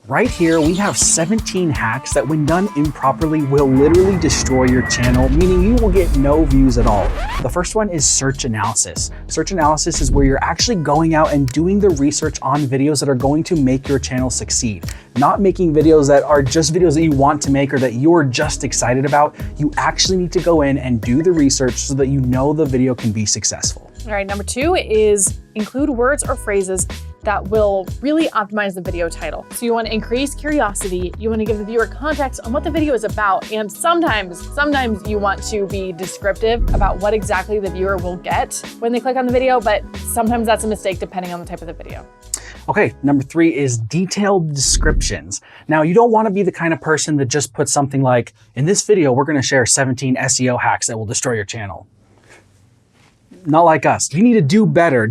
Right here, we have 17 hacks that when done improperly will literally destroy your channel, meaning you will get no views at all. The first one is search analysis. Search analysis is where you're actually going out and doing the research on videos that are going to make your channel succeed. Not making videos that are just videos that you want to make or that you're just excited about. You actually need to go in and do the research so that you know the video can be successful. All right, number 2 is include words or phrases that will really optimize the video title. So you want to increase curiosity, you want to give the viewer context on what the video is about, and sometimes you want to be descriptive about what exactly the viewer will get when they click on the video, but sometimes that's a mistake depending on the type of the video. Okay, number 3 is detailed descriptions. Now, you don't want to be the kind of person that just puts something like, in this video, we're going to share 17 SEO hacks that will destroy your channel. Not like us. You need to do better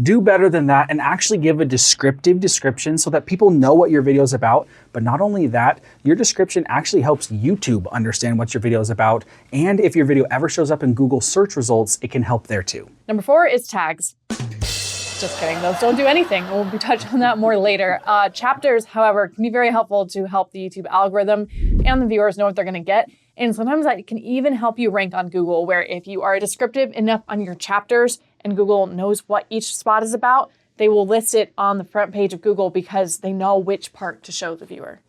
than that, and actually give a descriptive description so that people know what your video is about. But not only that, your description actually helps YouTube understand what your video is about. And if your video ever shows up in Google search results, it can help there too. Number 4 is tags. Just kidding, those don't do anything. We'll be touching on that more later. Chapters, however, can be very helpful to help the YouTube algorithm and the viewers know what they're gonna get. And sometimes that can even help you rank on Google, where if you are descriptive enough on your chapters and Google knows what each spot is about, they will list it on the front page of Google because they know which part to show the viewer.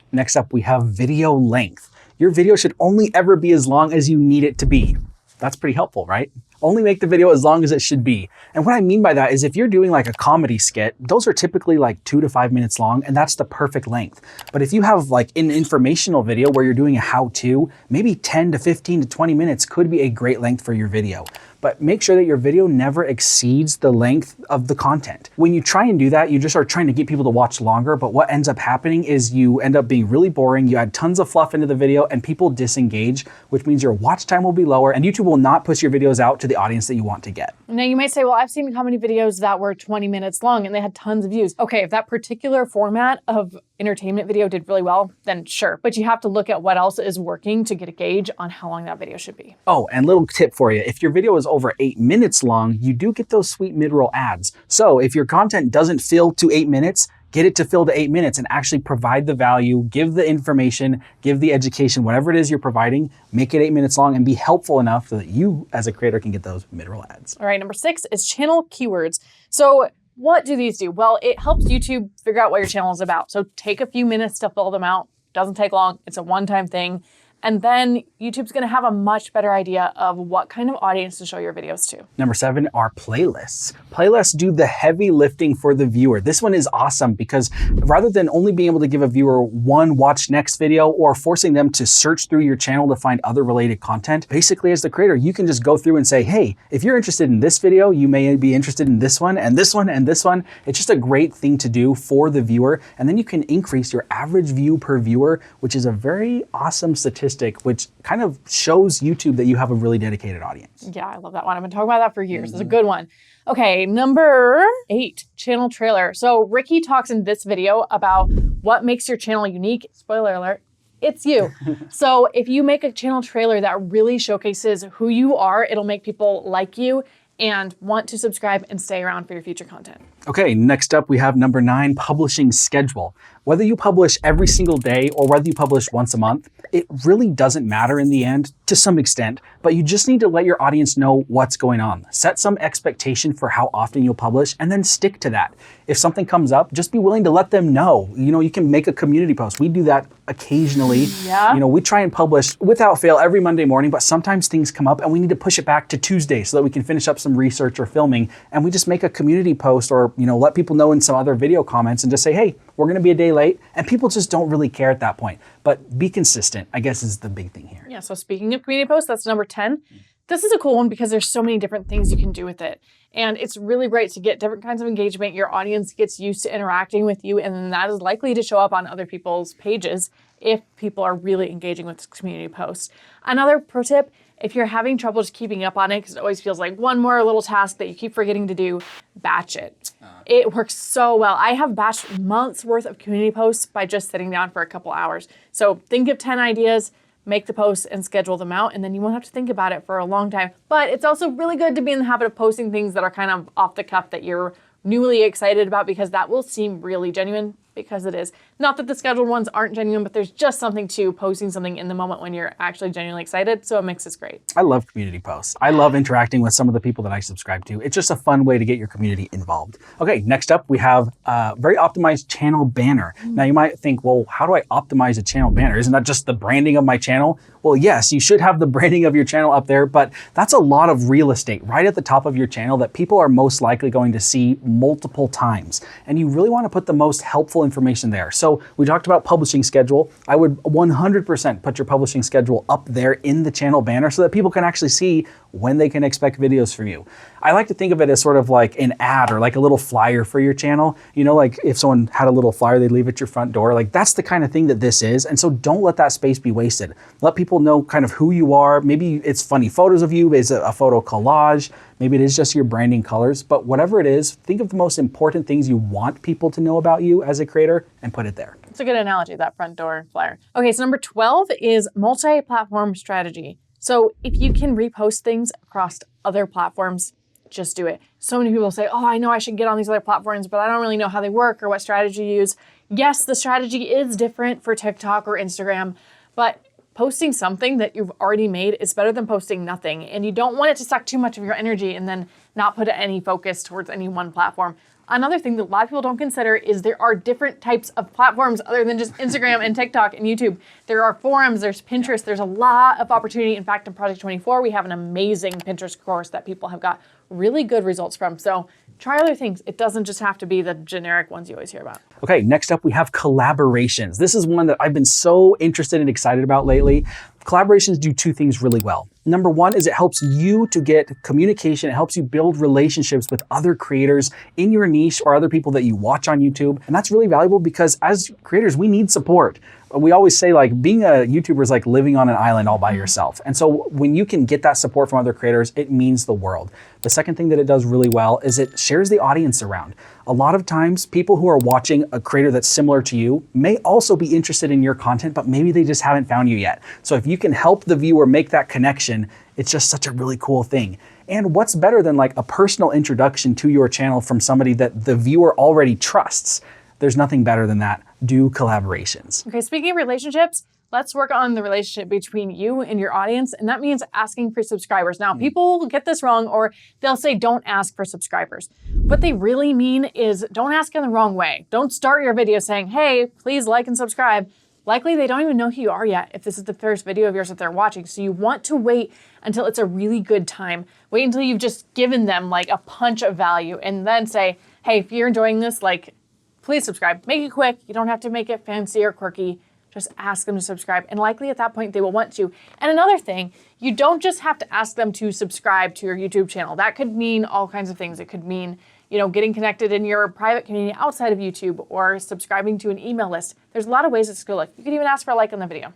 Next up, we have video length. Your video should only ever be as long as you need it to be. That's pretty helpful, right? Only make the video as long as it should be. And what I mean by that is if you're doing like a comedy skit, those are typically like 2 to 5 minutes long, and that's the perfect length. But if you have like an informational video where you're doing a how-to, maybe 10 to 15 to 20 minutes could be a great length for your video. But make sure that your video never exceeds the length of the content. When you try and do that, you just are trying to get people to watch longer, but what ends up happening is you end up being really boring, you add tons of fluff into the video, and people disengage, which means your watch time will be lower, and YouTube will not push your videos out to the audience that you want to get. Now you might say, well, I've seen comedy videos that were 20 minutes long and they had tons of views. Okay, if that particular format of entertainment video did really well, then sure. But you have to look at what else is working to get a gauge on how long that video should be. Oh, and little tip for you. If your video is over 8 minutes long, you do get those sweet mid-roll ads. So if your content doesn't fill to 8 minutes, get it to fill to 8 minutes and actually provide the value, give the information, give the education, whatever it is you're providing, make it 8 minutes long and be helpful enough so that you as a creator can get those mid-roll ads. All right, number 6 is channel keywords. So what do these do? Well, it helps YouTube figure out what your channel is about. So take a few minutes to fill them out. Doesn't take long. It's a one-time thing. And then YouTube's gonna have a much better idea of what kind of audience to show your videos to. Number 7 are playlists. Playlists do the heavy lifting for the viewer. This one is awesome because rather than only being able to give a viewer one watch next video or forcing them to search through your channel to find other related content, basically as the creator, you can just go through and say, hey, if you're interested in this video, you may be interested in this one and this one and this one. It's just a great thing to do for the viewer. And then you can increase your average view per viewer, which is a very awesome statistic, which kind of shows YouTube that you have a really dedicated audience. Yeah, I love that one. I've been talking about that for years. It's a good one. Okay, number 8, channel trailer. So Ricky talks in this video about what makes your channel unique. Spoiler alert, it's you. So if you make a channel trailer that really showcases who you are, it'll make people like you and want to subscribe and stay around for your future content. Okay, next up we have number 9, publishing schedule. Whether you publish every single day or whether you publish once a month, it really doesn't matter in the end to some extent, but you just need to let your audience know what's going on. Set some expectation for how often you'll publish and then stick to that. If something comes up, just be willing to let them know. You know, you can make a community post. We do that occasionally. Yeah. You know, we try and publish without fail every Monday morning, but sometimes things come up and we need to push it back to Tuesday so that we can finish up some research or filming. And we just make a community post or, you know, let people know in some other video comments and just say, hey, we're going to be a day late. And people just don't really care at that point. But be consistent, I guess, is the big thing here. Yeah, so speaking of community posts, that's number 10. This is a cool one because there's so many different things you can do with it. And it's really great to get different kinds of engagement. Your audience gets used to interacting with you, and then that is likely to show up on other people's pages if people are really engaging with this community post. Another pro tip, if you're having trouble just keeping up on it, because it always feels like one more little task that you keep forgetting to do, batch it. It works so well. I have batched months worth of community posts by just sitting down for a couple hours. So think of 10 ideas, make the posts and schedule them out, and then you won't have to think about it for a long time. But it's also really good to be in the habit of posting things that are kind of off the cuff that you're newly excited about, because that will seem really genuine, because it is. Not that the scheduled ones aren't genuine, but there's just something to posting something in the moment when you're actually genuinely excited. So it makes it great. I love community posts. I love interacting with some of the people that I subscribe to. It's just a fun way to get your community involved. Okay, next up we have a very optimized channel banner. Now you might think, well, how do I optimize a channel banner? Isn't that just the branding of my channel? Well, yes, you should have the branding of your channel up there, but that's a lot of real estate right at the top of your channel that people are most likely going to see multiple times. And you really want to put the most helpful information there. So we talked about publishing schedule. I would 100% put your publishing schedule up there in the channel banner so that people can actually see when they can expect videos from you. I like to think of it as sort of like an ad or like a little flyer for your channel. You know, like if someone had a little flyer they'd leave at your front door, like that's the kind of thing that this is. And so don't let that space be wasted. Let people know kind of who you are. Maybe it's funny photos of you, it's a photo collage, maybe it is just your branding colors, but whatever it is, think of the most important things you want people to know about you as a creator and put it there. It's a good analogy, that front door flyer. Okay, so number 12 is multi-platform strategy. So if you can repost things across other platforms, just do it. So many people say, oh, I know I should get on these other platforms, but I don't really know how they work or what strategy to use. Yes, the strategy is different for TikTok or Instagram, but posting something that you've already made is better than posting nothing. And you don't want it to suck too much of your energy and then not put any focus towards any one platform. Another thing that a lot of people don't consider is there are different types of platforms other than just Instagram and TikTok and YouTube. There are forums, there's Pinterest, there's a lot of opportunity. In fact, in Project 24, we have an amazing Pinterest course that people have got really good results from. So try other things. It doesn't just have to be the generic ones you always hear about. Okay, next up we have collaborations. This is one that I've been so interested and excited about lately. Collaborations do two things really well. Number one is it helps you to get communication. It helps you build relationships with other creators in your niche or other people that you watch on YouTube. And that's really valuable because as creators, we need support. We always say like being a YouTuber is like living on an island all by yourself. And so when you can get that support from other creators, it means the world. The second thing that it does really well is it shares the audience around. A lot of times people who are watching a creator that's similar to you may also be interested in your content, but maybe they just haven't found you yet. So if you can help the viewer make that connection, it's just such a really cool thing. And what's better than like a personal introduction to your channel from somebody that the viewer already trusts? There's nothing better than that. Do collaborations. Okay, speaking of relationships, let's work on the relationship between you and your audience, and that means asking for subscribers. Now, people get this wrong, or they'll say don't ask for subscribers. What they really mean is don't ask in the wrong way. Don't start your video saying, hey, please like and subscribe. Likely they don't even know who you are yet if this is the first video of yours that they're watching. So you want to wait until it's a really good time. Wait until you've just given them like a punch of value and then say, hey, if you're enjoying this, like, please subscribe. Make it quick. You don't have to make it fancy or quirky. Just ask them to subscribe. And likely at that point, they will want to. And another thing, you don't just have to ask them to subscribe to your YouTube channel. That could mean all kinds of things. It could mean, you know, getting connected in your private community outside of YouTube or subscribing to an email list. There's a lot of ways this could look. You could even ask for a like on the video.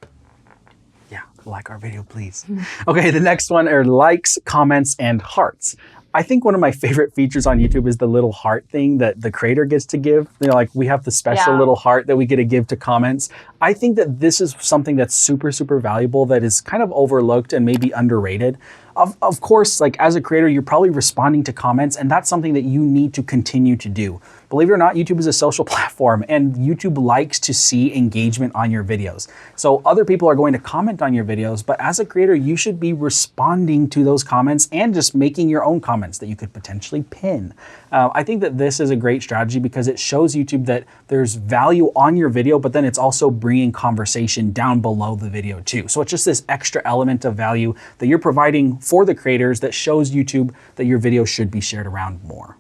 Yeah, like our video, please. Okay, the next one are likes, comments, and hearts. I think one of my favorite features on YouTube is the little heart thing that the creator gets to give. You know, like we have the special little heart that we get to give to comments. I think that this is something that's super, super valuable that is kind of overlooked and maybe underrated. Of course, like as a creator, you're probably responding to comments, and that's something that you need to continue to do. Believe it or not, YouTube is a social platform, and YouTube likes to see engagement on your videos. So other people are going to comment on your videos, but as a creator, you should be responding to those comments and just making your own comments that you could potentially pin. I think that this is a great strategy because it shows YouTube that there's value on your video, but then it's also bringing conversation down below the video too. So it's just this extra element of value that you're providing for the creators that shows YouTube that your video should be shared around more.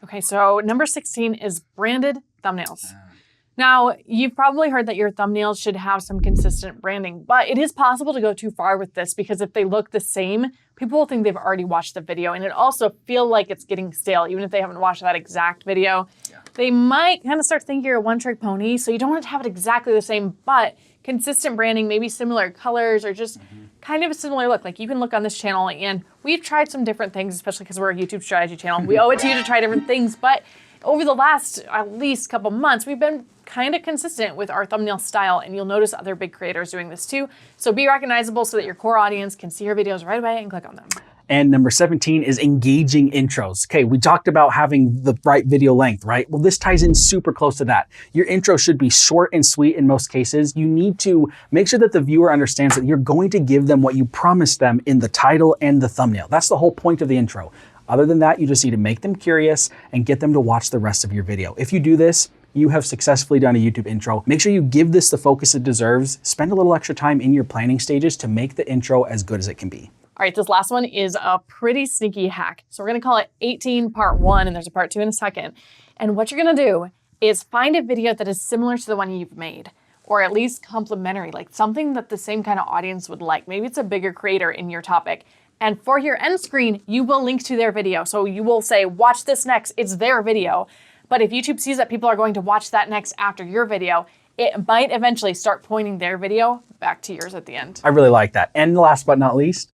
Okay, so number 16 is branded thumbnails. Now, you've probably heard that your thumbnails should have some consistent branding, but it is possible to go too far with this because if they look the same, people will think they've already watched the video, and it also feel like it's getting stale, even if they haven't watched that exact video. They might kind of start thinking you're a one-trick pony, so you don't want to have it exactly the same, but consistent branding, maybe similar colors or just kind of a similar look. Like you can look on this channel, and we've tried some different things, especially because we're a YouTube strategy channel. We owe it to you to try different things, but over the last at least couple months, we've been kind of consistent with our thumbnail style, and you'll notice other big creators doing this too. So be recognizable so that your core audience can see your videos right away and click on them. And number 17 is engaging intros. Okay, we talked about having the right video length, right? Well, this ties in super close to that. Your intro should be short and sweet in most cases. You need to make sure that the viewer understands that you're going to give them what you promised them in the title and the thumbnail. That's the whole point of the intro. Other than that, you just need to make them curious and get them to watch the rest of your video. If you do this, you have successfully done a YouTube intro. Make sure you give this the focus it deserves. Spend a little extra time in your planning stages to make the intro as good as it can be. All right, this last one is a pretty sneaky hack. So we're gonna call it 18 part 1, and there's a part 2 in a second. And what you're gonna do is find a video that is similar to the one you've made, or at least complementary, like something that the same kind of audience would like. Maybe it's a bigger creator in your topic. And for your end screen, you will link to their video. So you will say, watch this next, it's their video. But if YouTube sees that people are going to watch that next after your video, it might eventually start pointing their video back to yours at the end. I really like that. And last but not least,